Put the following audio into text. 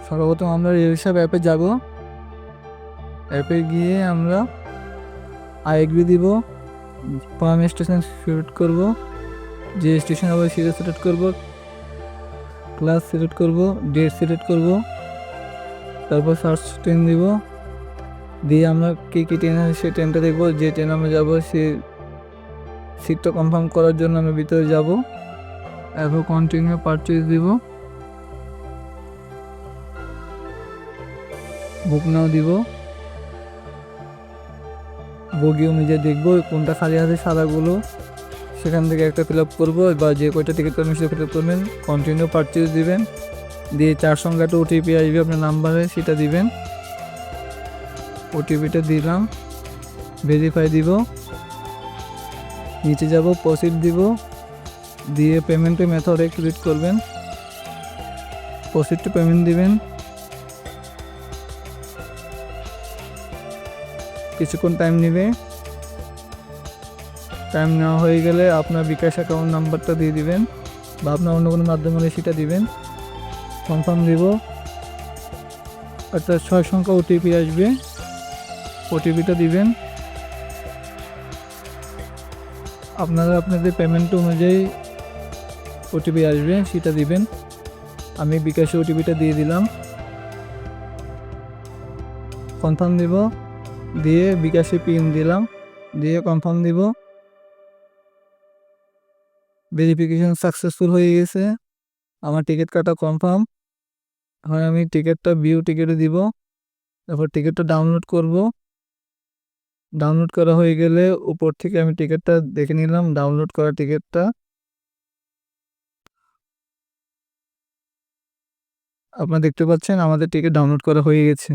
সর্বপ্রথম আমরা রেলসাব অ্যাপে যাব। অ্যাপে গিয়ে আমরা আই এগ্রি দিব, ফার্ম স্টেশন সিলেক্ট করব, যে স্টেশন আবার সেটা সিলেক্ট করব, ক্লাস সিলেক্ট করব, ডেট সিলেক্ট করব, তারপর সার্চ ট্রেন দিব, দিয়ে আমরা কী ট্রেন আছে সেই ট্রেনটা দেখব। যে ট্রেন আমরা যাব সে সিটটা কনফার্ম করার জন্য আমরা ভিতরে যাব। এরপর কন্টিনিউ পারচেজ দিব, বুক নাও দিব, বগি অনুযায়ী দেখবো কোনটা খালি আছে সাদাগুলো, সেখান থেকে একটা ফিল আপ করবো বা যে কয়টা টিকিট করবেন সেটা ফিল আপ করবেন। কন্টিনিউ পারচেজ দিবেন, দিয়ে 4 সংখ্যা একটা ওটিপি আসবে আপনার নাম্বারে, সেটা দিবেন। ওটিপিটা দিলাম, ভেরিফাই দিব, নিচে যাব, প্রসিড দিব, দিয়ে পেমেন্টের মেথডে ক্লিক করবেন, প্রসিড টু পেমেন্ট দিবেন। কিছুক্ষণ টাইম নেবে, টাইম নেওয়া হয়ে গেলে আপনার বিকাশ অ্যাকাউন্ট নাম্বারটা দিয়ে দিবেন বা আপনার অন্য কোনো মাধ্যমে হলে সেটা দিবেন। কনফার্ম দিব, একটা 6 সংখ্যা ওটিপি আসবে, ওটিপিটা দিবেন। আপনারা আপনাদের পেমেন্ট অনুযায়ী ওটিপি আসবে, সেটা দিবেন। আমি বিকাশে ওটিপিটা দিয়ে দিলাম, কনফার্ম দিব, দিয়ে বিকাশে পিন দিলাম, দিয়ে কনফার্ম দিব। ভেরিফিকেশন সাকসেসফুল হয়ে গেছে, আমার টিকিট কাটা কনফার্ম। হয় আমি টিকিটটা ভিউ টিকিটে দিব, তারপর টিকিটটা ডাউনলোড করব। ডাউনলোড করা হয়ে গেলে উপর থেকে আমি টিকিটটা দেখে নিলাম, ডাউনলোড করা টিকিটটা। আপনারা দেখতে পাচ্ছেন আমাদের টিকিট ডাউনলোড করা হয়ে গেছে।